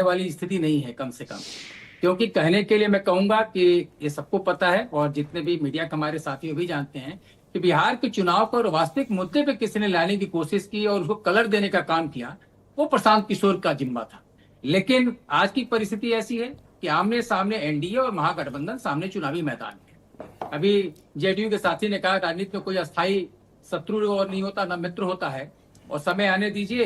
वाली स्थिति नहीं है कम से कम। क्योंकि कहने के लिए मैं कहूंगा कि ये सबको पता है और जितने भी मीडिया के हमारे साथी भी जानते हैं कि बिहार के चुनाव पर वास्तविक मुद्दे पे किसी ने लाने की कोशिश की और उसको कलर देने का काम किया, वो प्रशांत किशोर का जिम्मा था। लेकिन आज की परिस्थिति ऐसी है कि आमने सामने एनडीए और महागठबंधन सामने चुनावी मैदान में। अभी जेडीयू के साथी ने कहा राजनीति में कोई अस्थायी शत्रु और नहीं होता, न मित्र होता है, और समय आने दीजिए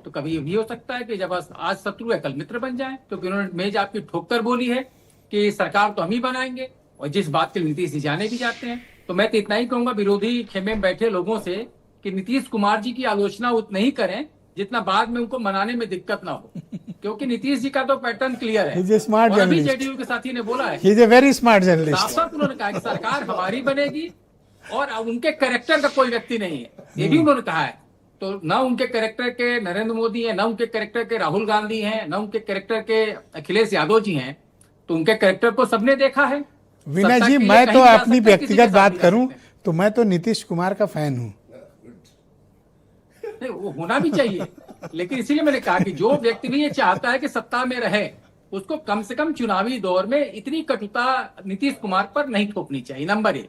तो कभी ये भी हो सकता है कि जब आज शत्रु है कल मित्र बन जाए। क्योंकि उन्होंने मेज आपकी ठोक कर बोली है कि सरकार तो हम ही बनाएंगे, और जिस बात के नीतीश जी जाने भी जाते हैं। तो मैं तो इतना ही कहूंगा विरोधी खेमे में बैठे लोगों से कि नीतीश कुमार जी की आलोचना उतना ही करें जितना बाद में उनको मनाने में दिक्कत ना हो, क्योंकि नीतीश जी का तो पैटर्न क्लियर है। स्मार्ट और अभी जेडीयू के साथी ने बोला है, he is a very smart journalist. साफ साफ उन्होंने कहा कि सरकार हमारी बनेगी और उनके कैरेक्टर का कोई व्यक्ति नहीं है, ये भी उन्होंने कहा है। तो न उनके कैरेक्टर के नरेंद्र मोदी हैं, न उनके कैरेक्टर के राहुल गांधी हैं, न उनके कैरेक्टर के अखिलेश यादव जी हैं। तो उनके कैरेक्टर को सबने देखा है। विनय जी, मैं तो अपनी व्यक्तिगत बात करूं तो मैं तो नीतीश कुमार का फैन हूं। वो होना भी चाहिए, लेकिन इसीलिए मैंने कहा कि जो व्यक्ति भी ये चाहता है कि सत्ता में रहे, उसको कम से कम चुनावी दौर में इतनी कटुता नीतीश कुमार पर नहीं थोपनी चाहिए, नंबर 1।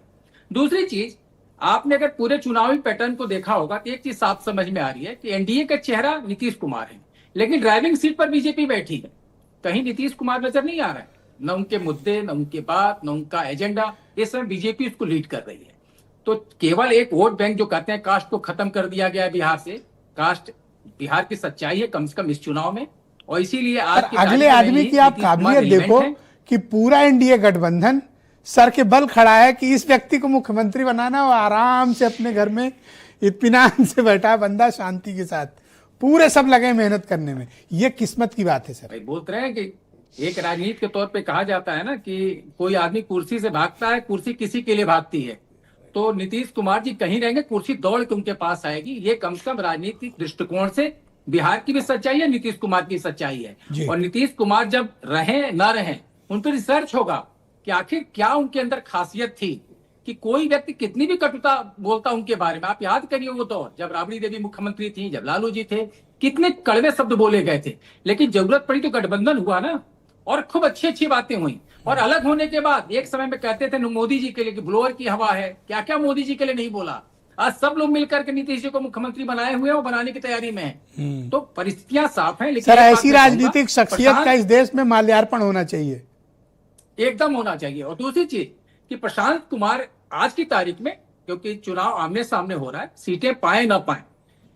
दूसरी चीज, आपने अगर पूरे चुनावी पैटर्न को देखा होगा तो एक चीज साफ समझ में आ रही है कि एनडीए का चेहरा नीतीश कुमार है, लेकिन ड्राइविंग सीट पर बीजेपी बैठी है। कहीं नीतीश कुमार नजर नहीं आ रहा है, न उनके मुद्दे, न उनके बात, न उनका एजेंडा। इस समय बीजेपी उसको लीड कर रही है। तो केवल एक वोट बैंक जो कहते हैं कास्ट को खत्म कर दिया गया है बिहार से, कास्ट बिहार की सच्चाई है कम से कम इस चुनाव में। और इसीलिए आज अगले आदमी की आप काबिलियत देखो कि पूरा एनडीए गठबंधन सर के बल खड़ा है कि इस व्यक्ति को मुख्यमंत्री बनाना, और आराम से अपने घर में इत्मीनान से बैठा बंदा शांति के साथ, पूरे सब लगे मेहनत करने में। ये किस्मत की बात है सर। भाई बोलते रहे हैं कि एक राजनीति के तौर पे कहा जाता है ना कि कोई आदमी कुर्सी से भागता है, कुर्सी किसी के लिए भागती है। तो नीतीश कुमार जी कहीं रहेंगे, कुर्सी दौड़ के उनके पास आएगी। ये कम से कम राजनीतिक दृष्टिकोण से बिहार की भी सच्चाई है, नीतीश कुमार की सच्चाई है। और नीतीश कुमार जब रहे ना रहे, उन पर रिसर्च होगा कि आखिर क्या उनके अंदर खासियत थी कि कोई व्यक्ति कितनी भी कटुता बोलता उनके बारे में। आप याद करिए वो दौर जब राबड़ी देवी मुख्यमंत्री थी, जब लालू जी थे, कितने कड़वे शब्द बोले गए थे। लेकिन जरूरत पड़ी तो गठबंधन हुआ ना, और खूब अच्छी अच्छी बातें हुई। और अलग होने के बाद एक समय में कहते थे मोदी जी के लिए कि ब्लोअर की हवा है, क्या क्या मोदी जी के लिए नहीं बोला। आज सब लोग मिलकर के नीतीश जी को मुख्यमंत्री बनाए हुए हैं और बनाने की तैयारी में है। तो परिस्थितियां साफ हैं। लेकिन सर, ऐसी राजनीतिक शख्सियत का इस देश में माल्यार्पण होना चाहिए, एकदम होना चाहिए। और दूसरी चीज कि प्रशांत कुमार आज की तारीख में, क्योंकि चुनाव आमने सामने हो रहा है, सीटें पाए ना पाए,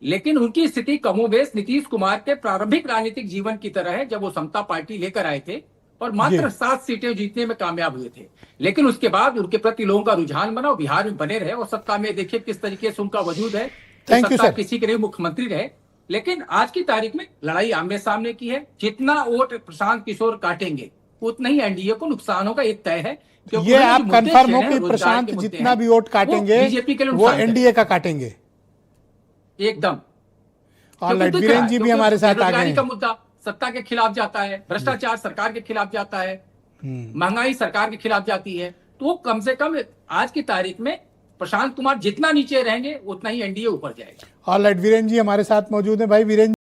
लेकिन उनकी स्थिति कमोबेश नीतीश कुमार के प्रारंभिक राजनीतिक जीवन की तरह है, जब वो समता पार्टी लेकर आए थे और मात्र 7 सीटें जीतने में कामयाब हुए थे। लेकिन उसके बाद उनके प्रति लोगों का रुझान बना और बिहार में बने रहे, और सत्ता में देखिए किस तरीके से उनका वजूद है। सत्ता किसी के लिए मुख्यमंत्री रहे। लेकिन आज की तारीख में लड़ाई आमने सामने की है। जितना वोट प्रशांत किशोर काटेंगे उतना ही एनडीए को नुकसान होगा, एक तय है। ये आप कंफर्म हो कि प्रशांत जितना भी वोट काटेंगे बीजेपी के लिए वो एनडीए का काटेंगे एकदम। और वीरेंद्र जी भी हमारे साथ आ गए। का मुद्दा सत्ता के खिलाफ जाता है, भ्रष्टाचार सरकार के खिलाफ जाता है, महंगाई सरकार के खिलाफ जाती है। तो कम से कम आज की तारीख में प्रशांत कुमार जितना नीचे रहेंगे उतना ही एनडीए ऊपर जाएगा। और वीरेंद्र जी हमारे साथ मौजूद है। भाई वीरेंद्र